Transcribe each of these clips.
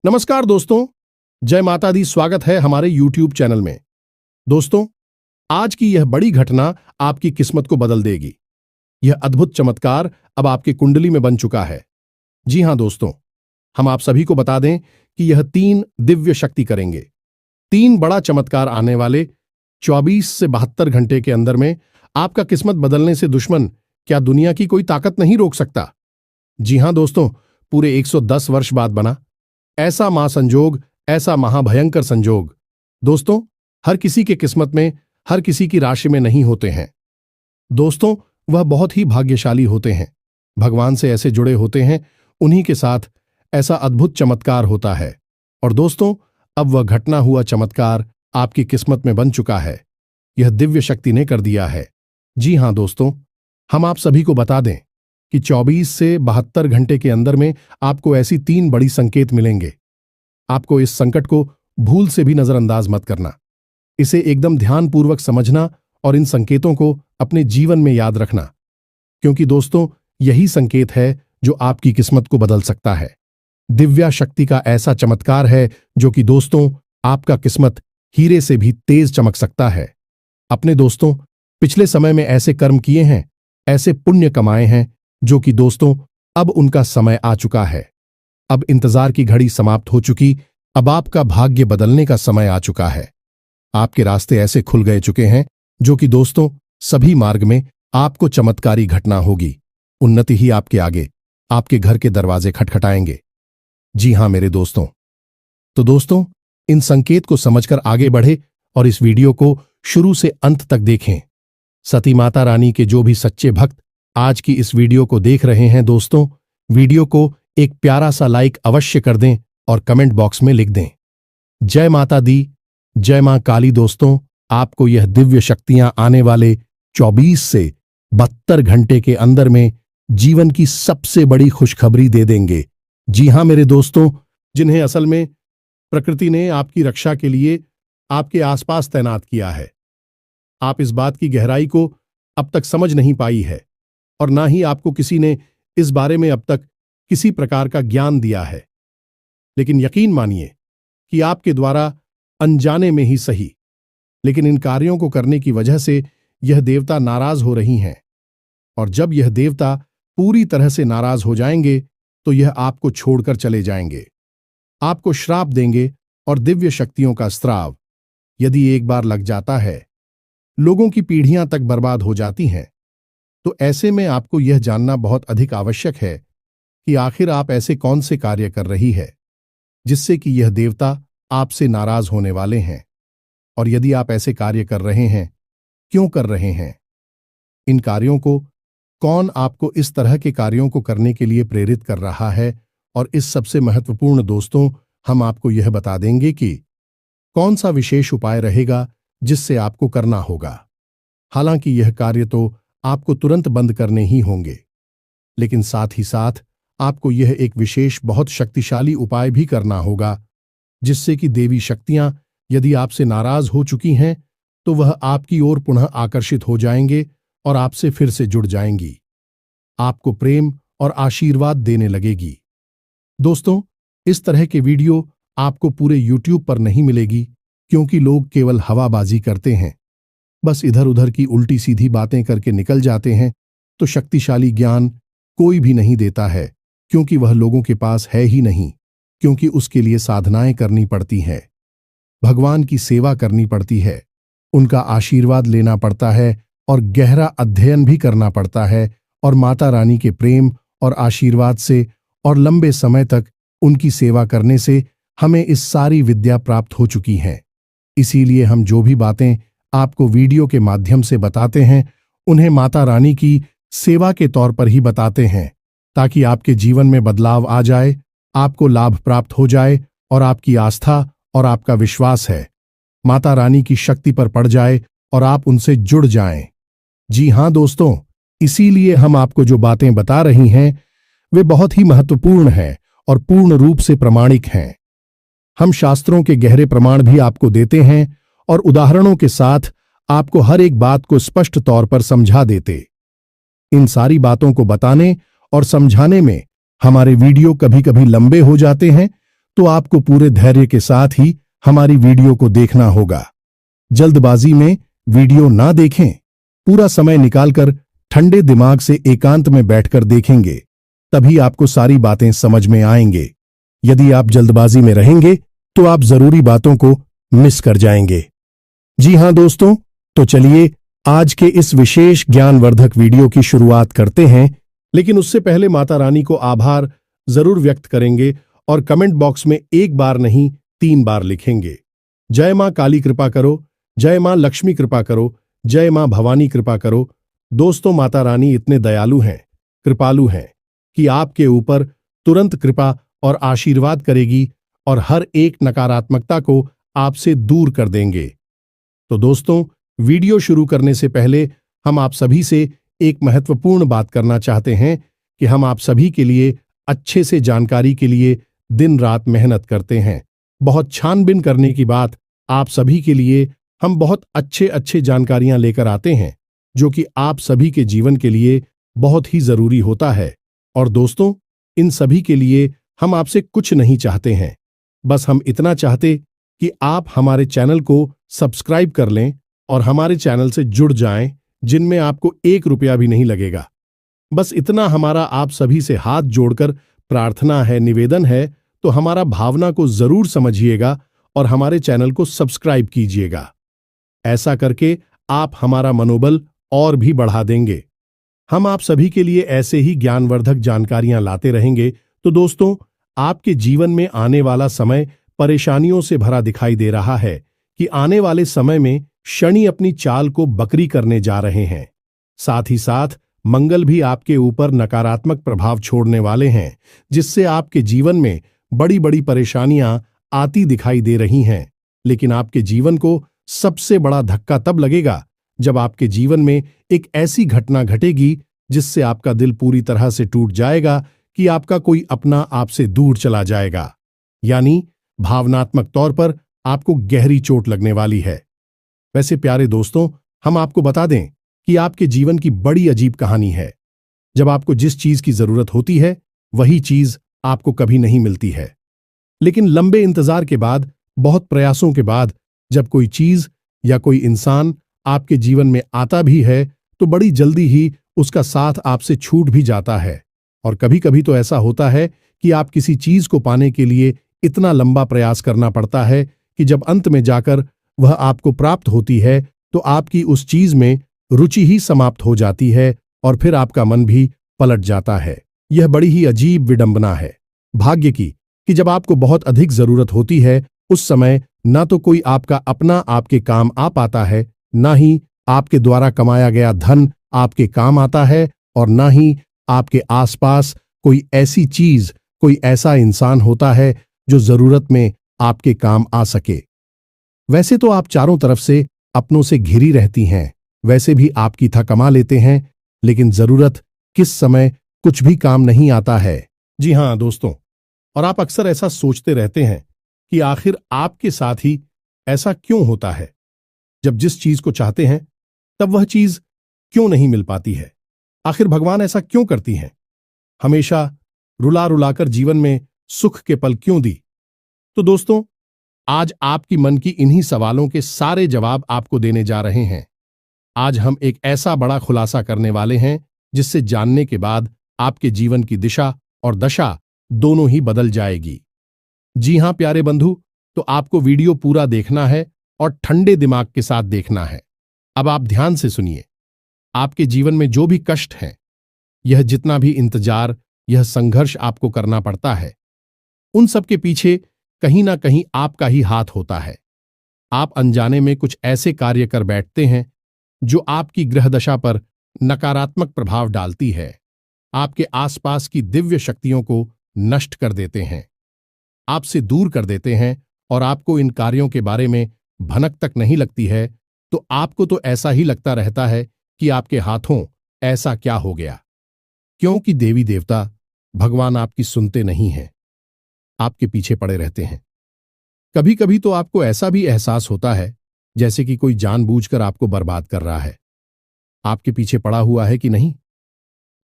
नमस्कार दोस्तों, जय माता दी। स्वागत है हमारे YouTube चैनल में। दोस्तों, आज की यह बड़ी घटना आपकी किस्मत को बदल देगी। यह अद्भुत चमत्कार अब आपकी कुंडली में बन चुका है। जी हां दोस्तों, हम आप सभी को बता दें कि यह 3 दिव्य शक्ति करेंगे। 3 बड़ा चमत्कार आने वाले 24 से 72 घंटे के अंदर में आपका किस्मत बदलने से दुश्मन क्या दुनिया की कोई ताकत नहीं रोक सकता। जी हां दोस्तों, पूरे 110 वर्ष बाद बना ऐसा महासंजोग, ऐसा महाभयंकर संजोग दोस्तों हर किसी के किस्मत में, हर किसी की राशि में नहीं होते हैं। दोस्तों, वह बहुत ही भाग्यशाली होते हैं, भगवान से ऐसे जुड़े होते हैं, उन्हीं के साथ ऐसा अद्भुत चमत्कार होता है। और दोस्तों, अब वह घटना हुआ चमत्कार आपकी किस्मत में बन चुका है। यह दिव्य शक्ति ने कर दिया है। जी हां दोस्तों, हम आप सभी को बता दें कि 24 से 72 घंटे के अंदर में आपको ऐसी 3 बड़ी संकेत मिलेंगे। आपको इस संकट को भूल से भी नजरअंदाज मत करना। इसे एकदम ध्यानपूर्वक समझना और इन संकेतों को अपने जीवन में याद रखना, क्योंकि दोस्तों यही संकेत है जो आपकी किस्मत को बदल सकता है। दिव्या शक्ति का ऐसा चमत्कार है जो कि दोस्तों आपका किस्मत हीरे से भी तेज चमक सकता है। अपने दोस्तों पिछले समय में ऐसे कर्म किए हैं, ऐसे पुण्य कमाए हैं जो कि दोस्तों अब उनका समय आ चुका है। अब इंतजार की घड़ी समाप्त हो चुकी। अब आपका भाग्य बदलने का समय आ चुका है। आपके रास्ते ऐसे खुल गए चुके हैं जो कि दोस्तों सभी मार्ग में आपको चमत्कारी घटना होगी। उन्नति ही आपके आगे, आपके घर के दरवाजे खटखटाएंगे। जी हां मेरे दोस्तों, तो दोस्तों इन संकेत को समझकर आगे बढ़े और इस वीडियो को शुरू से अंत तक देखें। सती माता रानी के जो भी सच्चे भक्त आज की इस वीडियो को देख रहे हैं दोस्तों, वीडियो को एक प्यारा सा लाइक अवश्य कर दें और कमेंट बॉक्स में लिख दें जय माता दी, जय मां काली। दोस्तों, आपको यह दिव्य शक्तियां आने वाले 24 से 72 घंटे के अंदर में जीवन की सबसे बड़ी खुशखबरी दे देंगे। जी हां मेरे दोस्तों, जिन्हें असल में प्रकृति ने आपकी रक्षा के लिए आपके आसपास तैनात किया है। आप इस बात की गहराई को अब तक समझ नहीं पाई है और ना ही आपको किसी ने इस बारे में अब तक किसी प्रकार का ज्ञान दिया है। लेकिन यकीन मानिए कि आपके द्वारा अनजाने में ही सही, लेकिन इन कार्यों को करने की वजह से यह देवता नाराज हो रही हैं। और जब यह देवता पूरी तरह से नाराज हो जाएंगे तो यह आपको छोड़कर चले जाएंगे, आपको श्राप देंगे। और दिव्य शक्तियों का स्राव यदि एक बार लग जाता है, लोगों की पीढ़ियां तक बर्बाद हो जाती हैं। तो ऐसे में आपको यह जानना बहुत अधिक आवश्यक है कि आखिर आप ऐसे कौन से कार्य कर रही है जिससे कि यह देवता आपसे नाराज होने वाले हैं। और यदि आप ऐसे कार्य कर रहे हैं, क्यों कर रहे हैं, इन कार्यों को कौन आपको इस तरह के कार्यों को करने के लिए प्रेरित कर रहा है। और इस सबसे महत्वपूर्ण दोस्तों, हम आपको यह बता देंगे कि कौन सा विशेष उपाय रहेगा जिससे आपको करना होगा। हालांकि यह कार्य तो आपको तुरंत बंद करने ही होंगे, लेकिन साथ ही साथ आपको यह एक विशेष बहुत शक्तिशाली उपाय भी करना होगा जिससे कि देवी शक्तियां यदि आपसे नाराज हो चुकी हैं तो वह आपकी ओर पुनः आकर्षित हो जाएंगे और आपसे फिर से जुड़ जाएंगी, आपको प्रेम और आशीर्वाद देने लगेगी। दोस्तों, इस तरह के वीडियो आपको पूरे YouTube पर नहीं मिलेगी, क्योंकि लोग केवल हवाबाजी करते हैं, बस इधर उधर की उल्टी सीधी बातें करके निकल जाते हैं। तो शक्तिशाली ज्ञान कोई भी नहीं देता है, क्योंकि वह लोगों के पास है ही नहीं, क्योंकि उसके लिए साधनाएं करनी पड़ती हैं, भगवान की सेवा करनी पड़ती है, उनका आशीर्वाद लेना पड़ता है और गहरा अध्ययन भी करना पड़ता है। और माता रानी के प्रेम और आशीर्वाद से और लंबे समय तक उनकी सेवा करने से हमें इस सारी विद्या प्राप्त हो चुकी है। इसीलिए हम जो भी बातें आपको वीडियो के माध्यम से बताते हैं, उन्हें माता रानी की सेवा के तौर पर ही बताते हैं, ताकि आपके जीवन में बदलाव आ जाए, आपको लाभ प्राप्त हो जाए और आपकी आस्था और आपका विश्वास है माता रानी की शक्ति पर पड़ जाए और आप उनसे जुड़ जाएं। जी हां दोस्तों, इसीलिए हम आपको जो बातें बता रही हैं वे बहुत ही महत्वपूर्ण हैं और पूर्ण रूप से प्रामाणिक हैं। हम शास्त्रों के गहरे प्रमाण भी आपको देते हैं और उदाहरणों के साथ आपको हर एक बात को स्पष्ट तौर पर समझा देते। इन सारी बातों को बताने और समझाने में हमारे वीडियो कभी कभी लंबे हो जाते हैं, तो आपको पूरे धैर्य के साथ ही हमारी वीडियो को देखना होगा। जल्दबाजी में वीडियो ना देखें, पूरा समय निकालकर ठंडे दिमाग से एकांत में बैठकर देखेंगे, तभी आपको सारी बातें समझ में आएंगे। यदि आप जल्दबाजी में रहेंगे तो आप जरूरी बातों को मिस कर जाएंगे। जी हां दोस्तों, तो चलिए आज के इस विशेष ज्ञानवर्धक वीडियो की शुरुआत करते हैं। लेकिन उससे पहले माता रानी को आभार जरूर व्यक्त करेंगे और कमेंट बॉक्स में 1 बार नहीं 3 बार लिखेंगे। जय मां काली कृपा करो, जय मां लक्ष्मी कृपा करो, जय मां भवानी कृपा करो। दोस्तों, माता रानी इतने दयालु हैं, कृपालु हैं कि आपके ऊपर तुरंत कृपा और आशीर्वाद करेगी और हर एक नकारात्मकता को आपसे दूर कर देंगे। तो दोस्तों, वीडियो शुरू करने से पहले हम आप सभी से एक महत्वपूर्ण बात करना चाहते हैं कि हम आप सभी के लिए अच्छे से जानकारी के लिए दिन रात मेहनत करते हैं। बहुत छानबीन करने की बात आप सभी के लिए हम बहुत अच्छे जानकारियां लेकर आते हैं, जो कि आप सभी के जीवन के लिए बहुत ही जरूरी होता है। और दोस्तों, इन सभी के लिए हम आपसे कुछ नहीं चाहते हैं, बस हम इतना चाहते कि आप हमारे चैनल को सब्सक्राइब कर लें और हमारे चैनल से जुड़ जाएं, जिनमें आपको 1 रुपया भी नहीं लगेगा। बस इतना हमारा आप सभी से हाथ जोड़कर प्रार्थना है, निवेदन है। तो हमारा भावना को जरूर समझिएगा और हमारे चैनल को सब्सक्राइब कीजिएगा। ऐसा करके आप हमारा मनोबल और भी बढ़ा देंगे। हम आप सभी के लिए ऐसे ही ज्ञानवर्धक जानकारियां लाते रहेंगे। तो दोस्तों, आपके जीवन में आने वाला समय परेशानियों से भरा दिखाई दे रहा है कि आने वाले समय में शनि अपनी चाल को बकरी करने जा रहे हैं। साथ ही साथ मंगल भी आपके ऊपर नकारात्मक प्रभाव छोड़ने वाले हैं, जिससे आपके जीवन में बड़ी बड़ी परेशानियां आती दिखाई दे रही हैं। लेकिन आपके जीवन को सबसे बड़ा धक्का तब लगेगा जब आपके जीवन में एक ऐसी घटना घटेगी जिससे आपका दिल पूरी तरह से टूट जाएगा कि आपका कोई अपना आपसे दूर चला जाएगा। यानी भावनात्मक तौर पर आपको गहरी चोट लगने वाली है। वैसे प्यारे दोस्तों, हम आपको बता दें कि आपके जीवन की बड़ी अजीब कहानी है। जब आपको जिस चीज की जरूरत होती है वही चीज आपको कभी नहीं मिलती है। लेकिन लंबे इंतजार के बाद, बहुत प्रयासों के बाद जब कोई चीज या कोई इंसान आपके जीवन में आता भी है तो बड़ी जल्दी ही उसका साथ आपसे छूट भी जाता है। और कभी कभी तो ऐसा होता है कि आप किसी चीज को पाने के लिए इतना लंबा प्रयास करना पड़ता है कि जब अंत में जाकर वह आपको प्राप्त होती है तो आपकी उस चीज में रुचि ही समाप्त हो जाती है और फिर आपका मन भी पलट जाता है। यह बड़ी ही अजीब विडंबना है भाग्य की कि जब आपको बहुत अधिक जरूरत होती है उस समय ना तो कोई आपका अपना आपके काम आ पाता है, ना ही आपके द्वारा कमाया गया धन आपके काम आता है, और ना ही आपके आसपास कोई ऐसी चीज, कोई ऐसा इंसान होता है जो जरूरत में आपके काम आ सके। वैसे तो आप चारों तरफ से अपनों से घिरी रहती हैं, वैसे भी आपकी था कमा लेते हैं, लेकिन जरूरत किस समय कुछ भी काम नहीं आता है। जी हां दोस्तों, और आप अक्सर ऐसा सोचते रहते हैं कि आखिर आपके साथ ही ऐसा क्यों होता है। जब जिस चीज को चाहते हैं तब वह चीज क्यों नहीं मिल पाती है। आखिर भगवान ऐसा क्यों करती हैं, हमेशा रुला रुलाकर जीवन में सुख के पल क्यों दी। तो दोस्तों, आज आपकी मन की इन्हीं सवालों के सारे जवाब आपको देने जा रहे हैं। आज हम एक ऐसा बड़ा खुलासा करने वाले हैं जिससे जानने के बाद आपके जीवन की दिशा और दशा दोनों ही बदल जाएगी। जी हां प्यारे बंधु, तो आपको वीडियो पूरा देखना है और ठंडे दिमाग के साथ देखना है। अब आप ध्यान से सुनिए। आपके जीवन में जो भी कष्ट है, यह जितना भी इंतजार, यह संघर्ष आपको करना पड़ता है, उन सब के पीछे कहीं ना कहीं आपका ही हाथ होता है। आप अनजाने में कुछ ऐसे कार्य कर बैठते हैं जो आपकी ग्रहदशा पर नकारात्मक प्रभाव डालती है, आपके आसपास की दिव्य शक्तियों को नष्ट कर देते हैं, आपसे दूर कर देते हैं, और आपको इन कार्यों के बारे में भनक तक नहीं लगती है तो आपको तो ऐसा ही लगता रहता है कि आपके हाथों ऐसा क्या हो गया। क्योंकि देवी देवता, भगवान आपकी सुनते नहीं हैं, आपके पीछे पड़े रहते हैं। कभी कभी तो आपको ऐसा भी एहसास होता है जैसे कि कोई जानबूझकर आपको बर्बाद कर रहा है। आपके पीछे पड़ा हुआ है कि नहीं।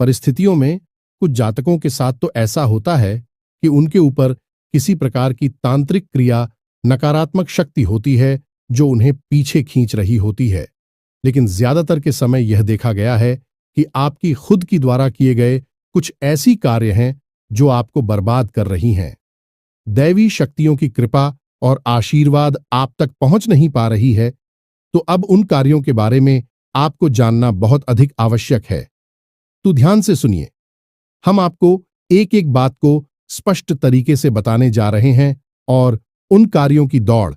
परिस्थितियों में कुछ जातकों के साथ तो ऐसा होता है कि उनके ऊपर किसी प्रकार की तांत्रिक क्रिया, नकारात्मक शक्ति होती है जो उन्हें पीछे खींच रही होती है। लेकिन ज्यादातर के समय यह देखा गया है कि आपकी खुद की द्वारा किए गए कुछ ऐसी कार्य हैं जो आपको बर्बाद कर रही हैं। दैवी शक्तियों की कृपा और आशीर्वाद आप तक पहुंच नहीं पा रही है, तो अब उन कार्यों के बारे में आपको जानना बहुत अधिक आवश्यक है। तो ध्यान से सुनिए, हम आपको एक एक बात को स्पष्ट तरीके से बताने जा रहे हैं और उन कार्यों की दौड़,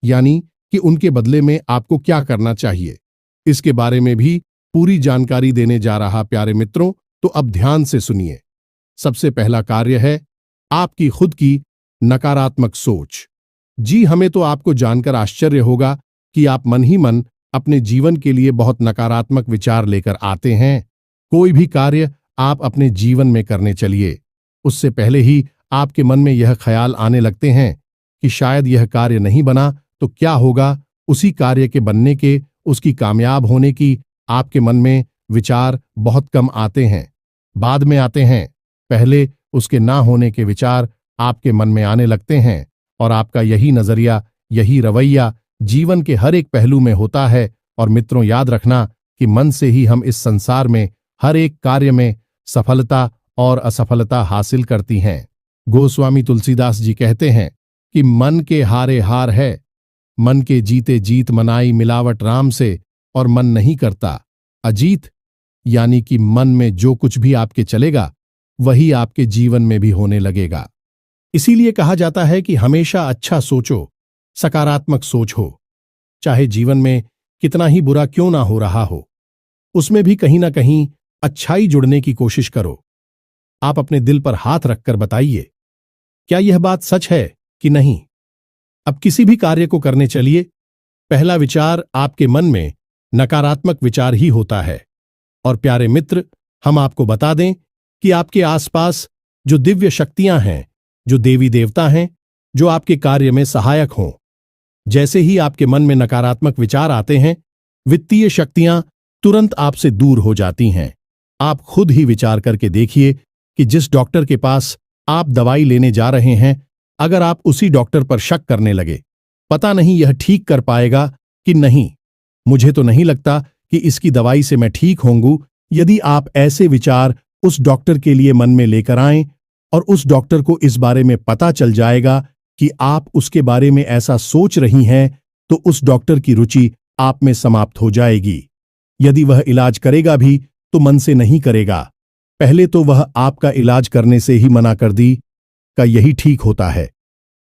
यानी कि उनके बदले में आपको क्या करना चाहिए, इसके बारे में भी पूरी जानकारी देने जा रहा प्यारे मित्रों। तो अब ध्यान से सुनिए। सबसे पहला कार्य है आपकी खुद की नकारात्मक सोच। जी, हमें तो आपको जानकर आश्चर्य होगा कि आप मन ही मन अपने जीवन के लिए बहुत नकारात्मक विचार लेकर आते हैं। कोई भी कार्य आप अपने जीवन में करने चलिए, उससे पहले ही आपके मन में यह ख्याल आने लगते हैं कि शायद यह कार्य नहीं बना तो क्या होगा। उसी कार्य के बनने के, उसकी कामयाब होने की आपके मन में विचार बहुत कम आते हैं, बाद में आते हैं। पहले उसके ना होने के विचार आपके मन में आने लगते हैं और आपका यही नजरिया, यही रवैया जीवन के हर एक पहलू में होता है। और मित्रों, याद रखना कि मन से ही हम इस संसार में हर एक कार्य में सफलता और असफलता हासिल करती हैं। गोस्वामी तुलसीदास जी कहते हैं कि मन के हारे हार है, मन के जीते जीत मनाई मिलावट राम से, और मन नहीं करता अजीत, यानी कि मन में जो कुछ भी आपके चलेगा वही आपके जीवन में भी होने लगेगा। इसीलिए कहा जाता है कि हमेशा अच्छा सोचो, सकारात्मक सोच हो। चाहे जीवन में कितना ही बुरा क्यों ना हो रहा हो, उसमें भी कहीं ना कहीं अच्छाई जुड़ने की कोशिश करो। आप अपने दिल पर हाथ रखकर बताइए, क्या यह बात सच है कि नहीं। अब किसी भी कार्य को करने चलिए, पहला विचार आपके मन में नकारात्मक विचार ही होता है। और प्यारे मित्र, हम आपको बता दें कि आपके आसपास जो दिव्य शक्तियां हैं, जो देवी देवता हैं, जो आपके कार्य में सहायक हों, जैसे ही आपके मन में नकारात्मक विचार आते हैं, वित्तीय शक्तियां तुरंत आपसे दूर हो जाती हैं। आप खुद ही विचार करके देखिए कि जिस डॉक्टर के पास आप दवाई लेने जा रहे हैं, अगर आप उसी डॉक्टर पर शक करने लगे, पता नहीं यह ठीक कर पाएगा कि नहीं, मुझे तो नहीं लगता कि इसकी दवाई से मैं ठीक होंगू। यदि आप ऐसे विचार उस डॉक्टर के लिए मन में लेकर आएं और उस डॉक्टर को इस बारे में पता चल जाएगा कि आप उसके बारे में ऐसा सोच रही हैं, तो उस डॉक्टर की रुचि आप में समाप्त हो जाएगी। यदि वह इलाज करेगा भी तो मन से नहीं करेगा, पहले तो वह आपका इलाज करने से ही मना कर दी का यही ठीक होता है।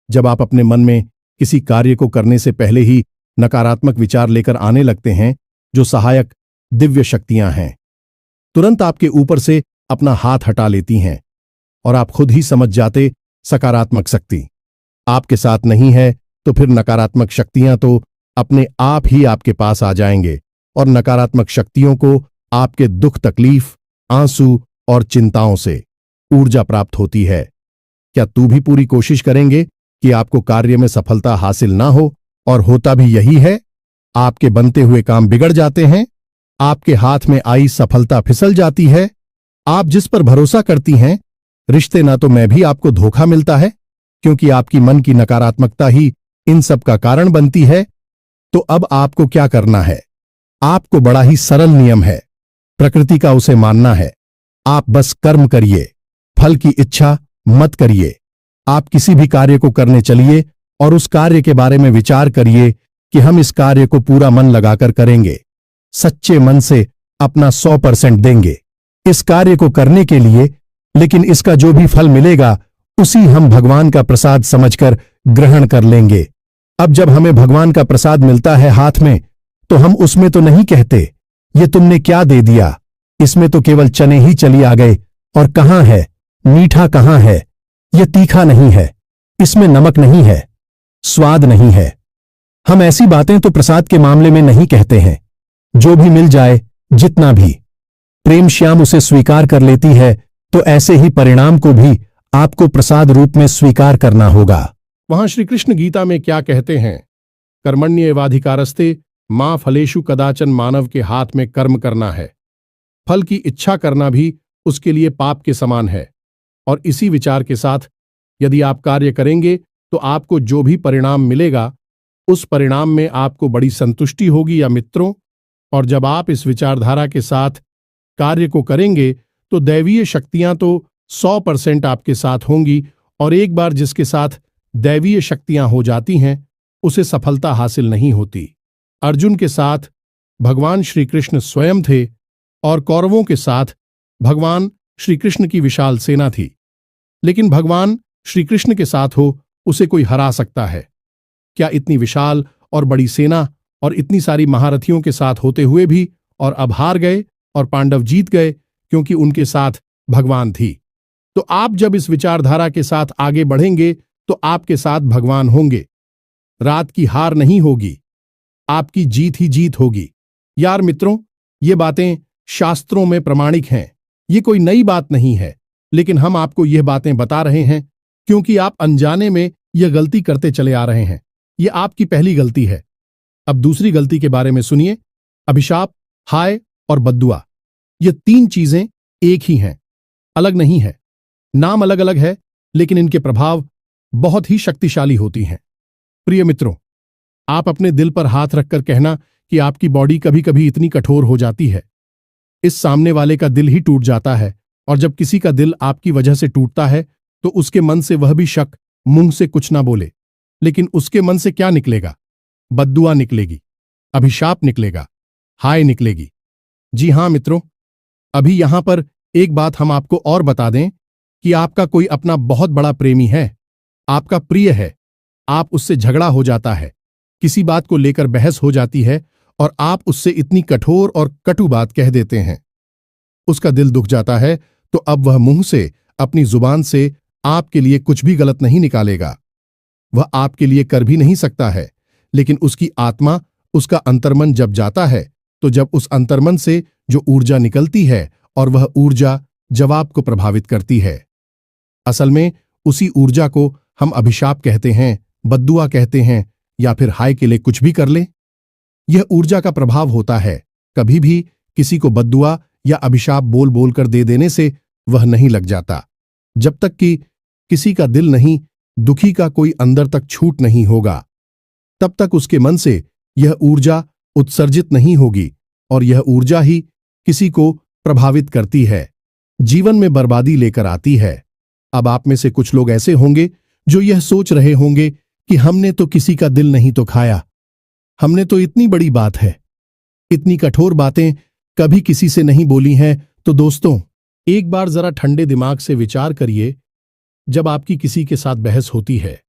जब आप अपने मन में किसी कार्य को करने से पहले ही नकारात्मक विचार लेकर आने लगते हैं, जो सहायक दिव्य शक्तियां हैं तुरंत आपके ऊपर से अपना हाथ हटा लेती हैं और आप खुद ही समझ जाते सकारात्मक शक्ति आपके साथ नहीं है, तो फिर नकारात्मक शक्तियां तो अपने आप ही आपके पास आ जाएंगे और नकारात्मक शक्तियों को आपके दुख, तकलीफ, आंसू और चिंताओं से ऊर्जा प्राप्त होती है। क्या तू भी पूरी कोशिश करेंगे कि आपको कार्य में सफलता हासिल ना हो, और होता भी यही है। आपके बनते हुए काम बिगड़ जाते हैं, आपके हाथ में आई सफलता फिसल जाती है। आप जिस पर भरोसा करती हैं, रिश्ते ना तो में भी आपको धोखा मिलता है, क्योंकि आपकी मन की नकारात्मकता ही इन सब का कारण बनती है। तो अब आपको क्या करना है? आपको बड़ा ही सरल नियम है, प्रकृति का उसे मानना है। आप बस कर्म करिए, फल की इच्छा मत करिए। आप किसी भी कार्य को करने चलिए और उस कार्य के बारे में विचार करिए कि हम इस कार्य को पूरा मन लगाकर करेंगे, सच्चे मन से अपना 100% देंगे इस कार्य को करने के लिए। लेकिन इसका जो भी फल मिलेगा उसी हम भगवान का प्रसाद समझकर ग्रहण कर लेंगे। अब जब हमें भगवान का प्रसाद मिलता है हाथ में, तो हम उसमें तो नहीं कहते ये तुमने क्या दे दिया, इसमें तो केवल चने ही चली आ गए, और कहाँ है मीठा, कहाँ है ये तीखा, नहीं है इसमें नमक, नहीं है स्वाद, नहीं है। हम ऐसी बातें तो प्रसाद के मामले में नहीं कहते हैं। जो भी मिल जाए, जितना भी, प्रेम श्याम उसे स्वीकार कर लेती है, तो ऐसे ही परिणाम को भी आपको प्रसाद रूप में स्वीकार करना होगा। वहां श्री कृष्ण गीता में क्या कहते हैं? कर्मण्येवाधिकारस्ते मां फलेषु कदाचन। मानव के हाथ में कर्म करना है, फल की इच्छा करना भी उसके लिए पाप के समान है। और इसी विचार के साथ यदि आप कार्य करेंगे तो आपको जो भी परिणाम मिलेगा उस परिणाम में आपको बड़ी संतुष्टि होगी या मित्रों। और जब आप इस विचारधारा के साथ कार्य को करेंगे तो दैवीय शक्तियां तो 100% आपके साथ होंगी, और एक बार जिसके साथ दैवीय शक्तियां हो जाती हैं उसे सफलता हासिल नहीं होती। अर्जुन के साथ भगवान श्री कृष्ण स्वयं थे और कौरवों के साथ भगवान श्री कृष्ण की विशाल सेना थी। लेकिन भगवान श्री कृष्ण के साथ हो उसे कोई हरा सकता है क्या? इतनी विशाल और बड़ी सेना और इतनी सारी महारथियों के साथ होते हुए भी, और अब हार गए और पांडव जीत गए क्योंकि उनके साथ भगवान थी। तो आप जब इस विचारधारा के साथ आगे बढ़ेंगे तो आपके साथ भगवान होंगे। रात की हार नहीं होगी, आपकी जीत ही जीत होगी। यार मित्रों, ये बातें शास्त्रों में प्रमाणिक हैं, ये कोई नई बात नहीं है, लेकिन हम आपको यह बातें बता रहे हैं क्योंकि आप अनजाने में यह गलती करते चले आ रहे हैं। ये आपकी पहली गलती है। अब दूसरी गलती के बारे में सुनिए। अभिशाप, हाय और बद्दुआ, ये तीन चीजें एक ही हैं, अलग नहीं है। नाम अलग अलग है लेकिन इनके प्रभाव बहुत ही शक्तिशाली होती हैं। प्रिय मित्रों, आप अपने दिल पर हाथ रखकर कहना कि आपकी बॉडी कभी कभी इतनी कठोर हो जाती है, इस सामने वाले का दिल ही टूट जाता है। और जब किसी का दिल आपकी वजह से टूटता है तो उसके मन से वह भी शक, मुंह से कुछ ना बोले, लेकिन उसके मन से क्या निकलेगा? बद्दुआ निकलेगी, अभिशाप निकलेगा, हाय निकलेगी। जी हां मित्रों, अभी यहां पर एक बात हम आपको और बता दें कि आपका कोई अपना बहुत बड़ा प्रेमी है, आपका प्रिय है, आप उससे झगड़ा हो जाता है, किसी बात को लेकर बहस हो जाती है और आप उससे इतनी कठोर और कटु बात कह देते हैं। उसका दिल दुख जाता है तो अब वह मुंह से, अपनी जुबान से आपके लिए कुछ भी गलत नहीं निकालेगा, वह आपके लिए कर भी नहीं सकता है। लेकिन उसकी आत्मा, उसका अंतर्मन जब जाता है तो जब उस अंतर्मन से जो ऊर्जा निकलती है और वह ऊर्जा जवाब को प्रभावित करती है। असल में उसी ऊर्जा को हम अभिशाप कहते हैं, बद्दुआ कहते हैं, या फिर हाय के लिए कुछ भी कर ले। यह ऊर्जा का प्रभाव होता है। कभी भी किसी को बद्दुआ या अभिशाप बोल बोलकर दे देने से वह नहीं लग जाता। जब तक कि किसी का दिल नहीं, दुखी का कोई अंदर तक छूट नहीं होगा, तब तक उसके मन से यह ऊर्जा उत्सर्जित नहीं होगी, और यह ऊर्जा ही किसी को प्रभावित करती है, जीवन में बर्बादी लेकर आती है। अब आप में से कुछ लोग ऐसे होंगे जो यह सोच रहे होंगे कि हमने तो किसी का दिल नहीं तो खाया, हमने तो इतनी बड़ी बात है, इतनी कठोर बातें कभी किसी से नहीं बोली हैं। तो दोस्तों, एक बार जरा ठंडे दिमाग से विचार करिए। जब आपकी किसी के साथ बहस होती है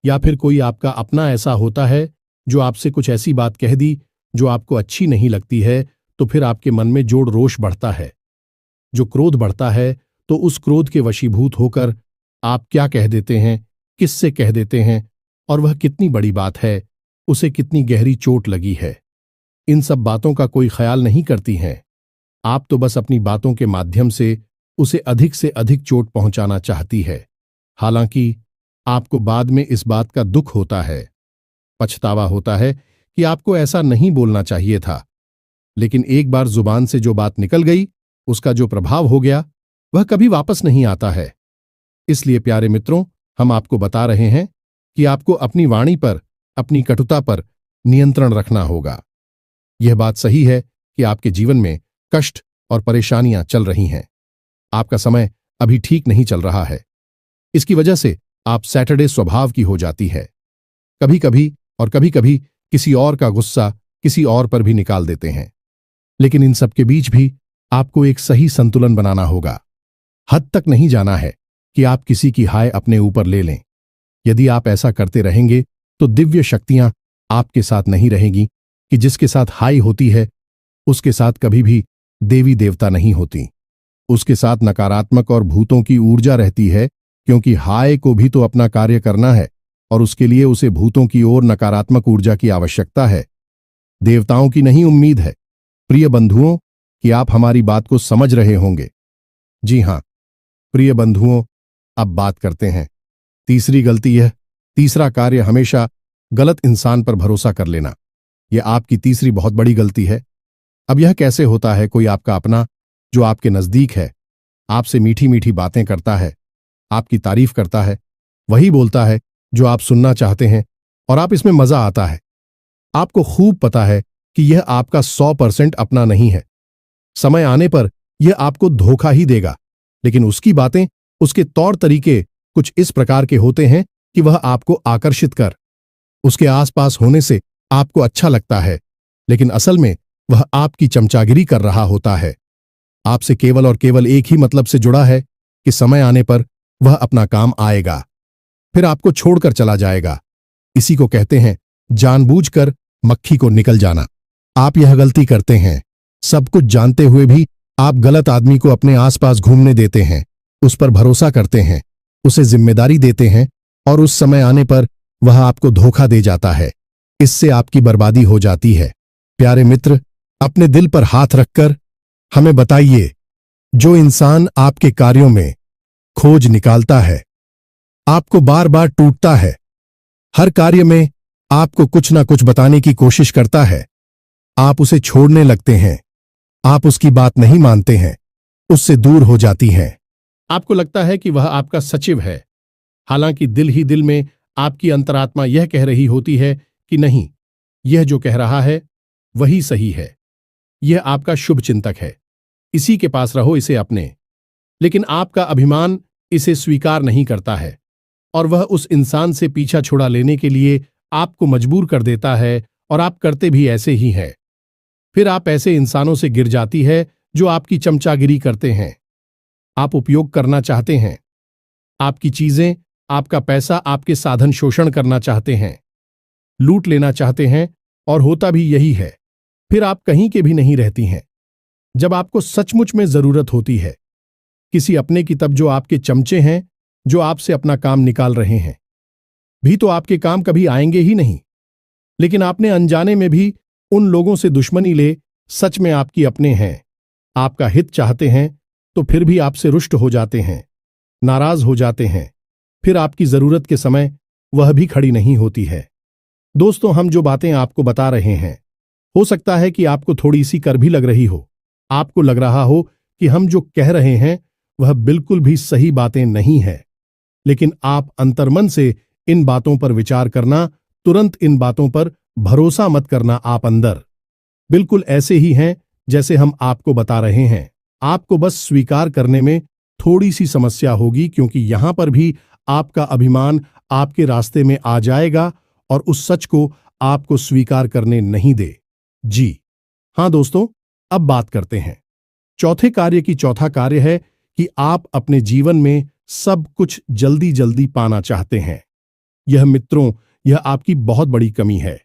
या फिर कोई आपका अपना ऐसा होता है जो आपसे कुछ ऐसी बात कह दी जो आपको अच्छी नहीं लगती है, तो फिर आपके मन में जोड़ रोष बढ़ता है, जो क्रोध बढ़ता है, तो उस क्रोध के वशीभूत होकर आप क्या कह देते हैं, किससे कह देते हैं, और वह कितनी बड़ी बात है, उसे कितनी गहरी चोट लगी है, इन सब बातों का कोई ख्याल नहीं करती हैं। आप तो बस अपनी बातों के माध्यम से उसे अधिक से अधिक चोट पहुंचाना चाहती है। हालांकि आपको बाद में इस बात का दुख होता है, पछतावा होता है कि आपको ऐसा नहीं बोलना चाहिए था। लेकिन एक बार जुबान से जो बात निकल गई, उसका जो प्रभाव हो गया, वह कभी वापस नहीं आता है। इसलिए प्यारे मित्रों, हम आपको बता रहे हैं कि आपको अपनी वाणी पर, अपनी कटुता पर नियंत्रण रखना होगा। यह बात सही है कि आपके जीवन में कष्ट और परेशानियां चल रही हैं, आपका समय अभी ठीक नहीं चल रहा है। इसकी वजह से आप सैटरडे स्वभाव की हो जाती है। कभी कभी और कभी कभी किसी और का गुस्सा किसी और पर भी निकाल देते हैं। लेकिन इन सब के बीच भी आपको एक सही संतुलन बनाना होगा। हद तक नहीं जाना है कि आप किसी की हाय अपने ऊपर ले लें। यदि आप ऐसा करते रहेंगे तो दिव्य शक्तियां आपके साथ नहीं रहेंगी, कि जिसके साथ हाय होती है उसके साथ कभी भी देवी देवता नहीं होती। उसके साथ नकारात्मक और भूतों की ऊर्जा रहती है, क्योंकि हाय को भी तो अपना कार्य करना है और उसके लिए उसे भूतों की ओर नकारात्मक ऊर्जा की आवश्यकता है, देवताओं की नहीं उम्मीद है। प्रिय बंधुओं, कि आप हमारी बात को समझ रहे होंगे। जी हां प्रिय बंधुओं, अब बात करते हैं तीसरी गलती है। तीसरा कार्य हमेशा गलत इंसान पर भरोसा कर लेना, यह आपकी तीसरी बहुत बड़ी गलती है। अब यह कैसे होता है? कोई आपका अपना जो आपके नजदीक है, आपसे मीठी मीठी बातें करता है, आपकी तारीफ करता है, वही बोलता है जो आप सुनना चाहते हैं और आप इसमें मजा आता है। आपको खूब पता है कि यह आपका 100% अपना नहीं है। समय आने पर यह आपको धोखा ही देगा, लेकिन उसकी बातें, उसके तौर तरीके कुछ इस प्रकार के होते हैं कि वह आपको आकर्षित कर उसके आसपास होने से आपको अच्छा लगता है, लेकिन असल में वह आपकी चमचागिरी कर रहा होता है। आपसे केवल और केवल एक ही मतलब से जुड़ा है कि समय आने पर वह अपना काम आएगा, फिर आपको छोड़कर चला जाएगा। इसी को कहते हैं जानबूझकर मक्खी को निकल जाना। आप यह गलती करते हैं, सब कुछ जानते हुए भी आप गलत आदमी को अपने आसपास घूमने देते हैं, उस पर भरोसा करते हैं, उसे जिम्मेदारी देते हैं और उस समय आने पर वह आपको धोखा दे जाता है। इससे आपकी बर्बादी हो जाती है। प्यारे मित्र, अपने दिल पर हाथ रखकर हमें बताइए, जो इंसान आपके कार्यों में खोज निकालता है, आपको बार बार टूटता है, हर कार्य में आपको कुछ ना कुछ बताने की कोशिश करता है, आप उसे छोड़ने लगते हैं, आप उसकी बात नहीं मानते हैं, उससे दूर हो जाती हैं। आपको लगता है कि वह आपका सचिव है, हालांकि दिल ही दिल में आपकी अंतरात्मा यह कह रही होती है कि नहीं, यह जो कह रहा है वही सही है, यह आपका शुभ चिंतक है, इसी के पास रहो, इसे अपने। लेकिन आपका अभिमान इसे स्वीकार नहीं करता है और वह उस इंसान से पीछा छुड़ा लेने के लिए आपको मजबूर कर देता है और आप करते भी ऐसे ही हैं। फिर आप ऐसे इंसानों से गिर जाती है जो आपकी चमचागिरी करते हैं। आप उपयोग करना चाहते हैं, आपकी चीजें, आपका पैसा, आपके साधन शोषण करना चाहते हैं, लूट लेना चाहते हैं और होता भी यही है। फिर आप कहीं के भी नहीं रहती हैं। जब आपको सचमुच में जरूरत होती है किसी अपने की, तब जो आपके चमचे हैं, जो आपसे अपना काम निकाल रहे हैं, भी तो आपके काम कभी आएंगे ही नहीं। लेकिन आपने अनजाने में भी उन लोगों से दुश्मनी ले, सच में आपकी अपने हैं, आपका हित चाहते हैं, तो फिर भी आपसे रुष्ट हो जाते हैं, नाराज हो जाते हैं। फिर आपकी जरूरत के समय वह भी खड़ी नहीं होती है। दोस्तों, हम जो बातें आपको बता रहे हैं, हो सकता है कि आपको थोड़ी सी कर भी लग रही हो। आपको लग रहा हो कि हम जो कह रहे हैं वह बिल्कुल भी सही बातें नहीं है, लेकिन आप अंतर्मन से इन बातों पर विचार करना, तुरंत इन बातों पर भरोसा मत करना। आप अंदर बिल्कुल ऐसे ही हैं जैसे हम आपको बता रहे हैं। आपको बस स्वीकार करने में थोड़ी सी समस्या होगी, क्योंकि यहां पर भी आपका अभिमान आपके रास्ते में आ जाएगा और उस सच को आपको स्वीकार करने नहीं दे। जी हां दोस्तों, अब बात करते हैं चौथे कार्य की। चौथा कार्य है कि आप अपने जीवन में सब कुछ जल्दी जल्दी पाना चाहते हैं। यह मित्रों, यह आपकी बहुत बड़ी कमी है।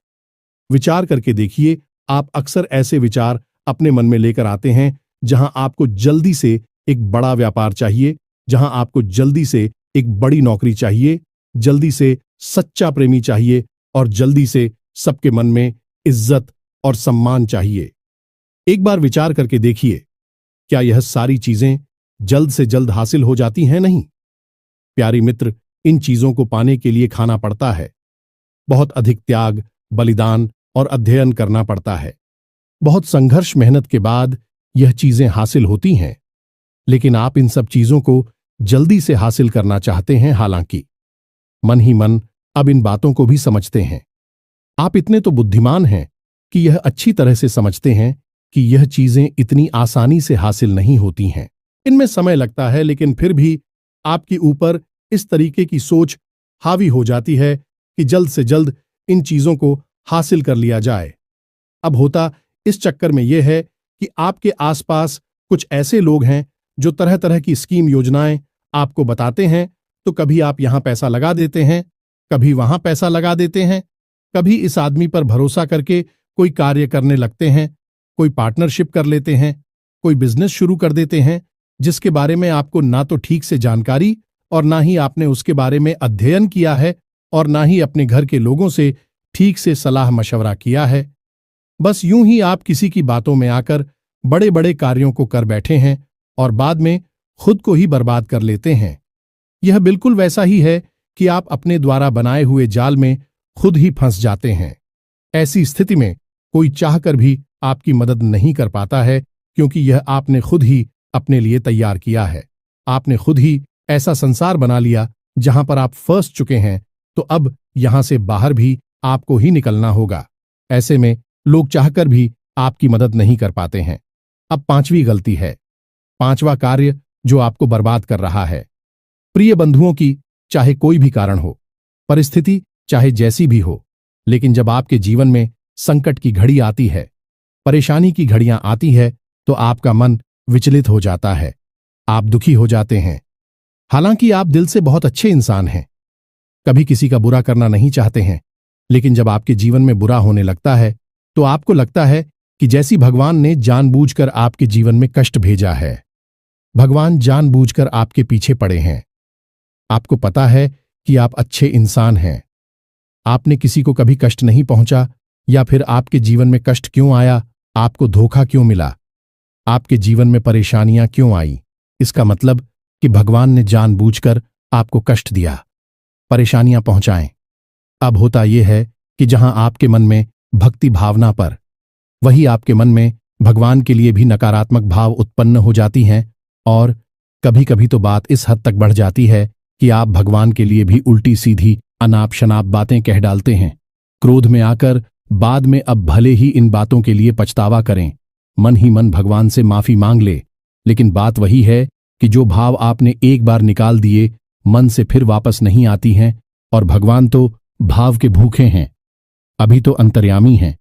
विचार करके देखिए, आप अक्सर ऐसे विचार अपने मन में लेकर आते हैं जहां आपको जल्दी से एक बड़ा व्यापार चाहिए, जहां आपको जल्दी से एक बड़ी नौकरी चाहिए, जल्दी से सच्चा प्रेमी चाहिए और जल्दी से सबके मन में इज्जत और सम्मान चाहिए। एक बार विचार करके देखिए, क्या यह सारी चीजें जल्द से जल्द हासिल हो जाती हैं? नहीं प्यारी मित्र, इन चीजों को पाने के लिए खाना पड़ता है, बहुत अधिक त्याग, बलिदान और अध्ययन करना पड़ता है। बहुत संघर्ष, मेहनत के बाद यह चीजें हासिल होती हैं। लेकिन आप इन सब चीजों को जल्दी से हासिल करना चाहते हैं। हालांकि मन ही मन अब इन बातों को भी समझते हैं। आप इतने तो बुद्धिमान हैं कि यह अच्छी तरह से समझते हैं कि यह चीजें इतनी आसानी से हासिल नहीं होती हैं। इनमें समय लगता है, लेकिन फिर भी आपके ऊपर इस तरीके की सोच हावी हो जाती है कि जल्द से जल्द इन चीजों को हासिल कर लिया जाए। अब होता इस चक्कर में यह है कि आपके आसपास कुछ ऐसे लोग हैं जो तरह तरह की स्कीम, योजनाएं आपको बताते हैं। तो कभी आप यहां पैसा लगा देते हैं, कभी वहां पैसा लगा देते हैं, कभी इस आदमी पर भरोसा करके कोई कार्य करने लगते हैं, कोई पार्टनरशिप कर लेते हैं, कोई बिजनेस शुरू कर देते हैं जिसके बारे में आपको ना तो ठीक से जानकारी और ना ही आपने उसके बारे में अध्ययन किया है और ना ही अपने घर के लोगों से ठीक से सलाह मशवरा किया है। बस यूं ही आप किसी की बातों में आकर बड़े बड़े कार्यों को कर बैठे हैं और बाद में खुद को ही बर्बाद कर लेते हैं। यह बिल्कुल वैसा ही है कि आप अपने द्वारा बनाए हुए जाल में खुद ही फंस जाते हैं। ऐसी स्थिति में कोई चाहकर भी आपकी मदद नहीं कर पाता है, क्योंकि यह आपने खुद ही अपने लिए तैयार किया है। आपने खुद ही ऐसा संसार बना लिया जहां पर आप फंस चुके हैं, तो अब यहां से बाहर भी आपको ही निकलना होगा। ऐसे में लोग चाहकर भी आपकी मदद नहीं कर पाते हैं। अब पांचवी गलती है, पांचवा कार्य जो आपको बर्बाद कर रहा है। प्रिय बंधुओं की चाहे कोई भी कारण हो, परिस्थिति चाहे जैसी भी हो, लेकिन जब आपके जीवन में संकट की घड़ी आती है, परेशानी की घड़ियां आती है, तो आपका मन विचलित हो जाता है, आप दुखी हो जाते हैं। हालांकि आप दिल से बहुत अच्छे इंसान हैं, कभी किसी का बुरा करना नहीं चाहते हैं, लेकिन जब आपके जीवन में बुरा होने लगता है तो आपको लगता है कि जैसी भगवान ने जानबूझकर आपके जीवन में कष्ट भेजा है। भगवान जानबूझकर आपके पीछे पड़े हैं। आपको पता है कि आप अच्छे इंसान हैं, आपने किसी को कभी कष्ट नहीं पहुंचा, या फिर आपके जीवन में कष्ट क्यों आया, आपको धोखा क्यों मिला, आपके जीवन में परेशानियां क्यों आई? इसका मतलब कि भगवान ने जानबूझकर आपको कष्ट दिया, परेशानियां पहुंचाएं। अब होता यह है कि जहां आपके मन में भक्ति भावना पर, वही आपके मन में भगवान के लिए भी नकारात्मक भाव उत्पन्न हो जाती हैं, और कभी कभी तो बात इस हद तक बढ़ जाती है कि आप भगवान के लिए भी उल्टी सीधी अनाप शनाप बातें कह डालते हैं। क्रोध में आकर बाद में अब भले ही इन बातों के लिए पछतावा करें, मन ही मन भगवान से माफी मांग ले, लेकिन बात वही है कि जो भाव आपने एक बार निकाल दिए मन से फिर वापस नहीं आती हैं, और भगवान तो भाव के भूखे हैं, अभी तो अंतर्यामी हैं,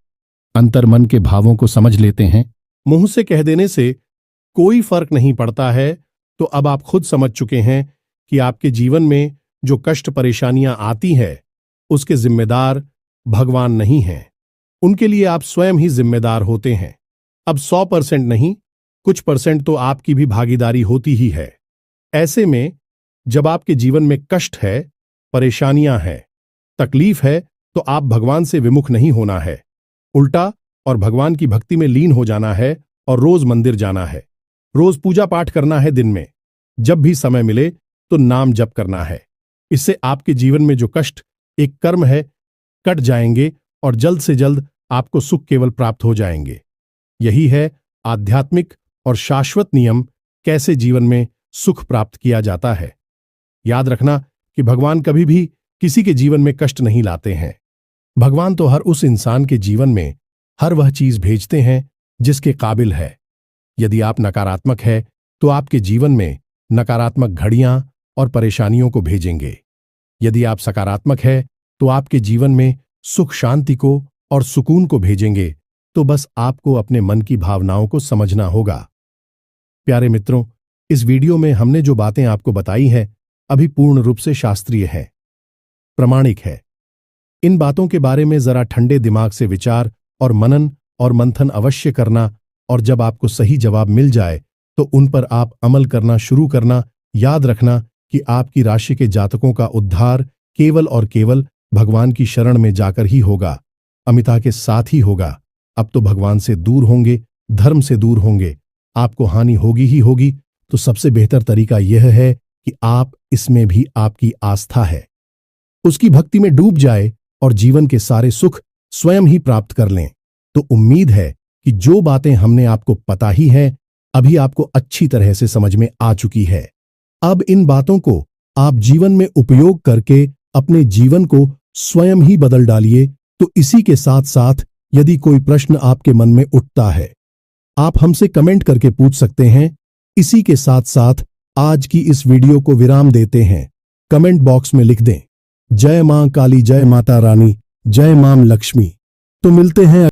अंतर मन के भावों को समझ लेते हैं। मुंह से कह देने से कोई फर्क नहीं पड़ता है, तो अब आप खुद समझ चुके हैं कि आपके जीवन में जो कष्ट परेशानियां आती हैं, उसके जिम्मेदार भगवान नहीं हैं, उनके लिए आप स्वयं ही जिम्मेदार होते हैं। अब 100% नहीं, कुछ परसेंट तो आपकी भी भागीदारी होती ही है। ऐसे में जब आपके जीवन में कष्ट है, परेशानियां हैं, तकलीफ है, तो आप भगवान से विमुख नहीं होना है, उल्टा और भगवान की भक्ति में लीन हो जाना है, और रोज मंदिर जाना है, रोज पूजा पाठ करना है, दिन में जब भी समय मिले तो नाम जप करना है। इससे आपके जीवन में जो कष्ट एक कर्म है कट जाएंगे, और जल्द से जल्द आपको सुख केवल प्राप्त हो जाएंगे। यही है आध्यात्मिक और शाश्वत नियम, कैसे जीवन में सुख प्राप्त किया जाता है। याद रखना कि भगवान कभी भी किसी के जीवन में कष्ट नहीं लाते हैं। भगवान तो हर उस इंसान के जीवन में हर वह चीज भेजते हैं जिसके काबिल है। यदि आप नकारात्मक है तो आपके जीवन में नकारात्मक घड़ियां और परेशानियों को भेजेंगे। यदि आप सकारात्मक है तो आपके जीवन में सुख शांति को और सुकून को भेजेंगे। तो बस आपको अपने मन की भावनाओं को समझना होगा। प्यारे मित्रों, इस वीडियो में हमने जो बातें आपको बताई हैं अभी पूर्ण रूप से शास्त्रीय है, प्रमाणिक है। इन बातों के बारे में जरा ठंडे दिमाग से विचार और मनन और मंथन अवश्य करना, और जब आपको सही जवाब मिल जाए तो उन पर आप अमल करना शुरू करना। याद रखना कि आपकी राशि के जातकों का उद्धार केवल और केवल भगवान की शरण में जाकर ही होगा, अमिता के साथ ही होगा। अब तो भगवान से दूर होंगे, धर्म से दूर होंगे, आपको हानि होगी ही होगी। तो सबसे बेहतर तरीका यह है कि आप इसमें भी आपकी आस्था है, उसकी भक्ति में डूब जाए और जीवन के सारे सुख स्वयं ही प्राप्त कर लें। तो उम्मीद है कि जो बातें हमने आपको पता ही हैं अभी आपको अच्छी तरह से समझ में आ चुकी है। अब इन बातों को आप जीवन में उपयोग करके अपने जीवन को स्वयं ही बदल डालिए। तो इसी के साथ साथ यदि कोई प्रश्न आपके मन में उठता है, आप हमसे कमेंट करके पूछ सकते हैं। इसी के साथ साथ आज की इस वीडियो को विराम देते हैं। कमेंट बॉक्स में लिख दें, जय मां काली, जय माता रानी, जय मां लक्ष्मी। तो मिलते हैं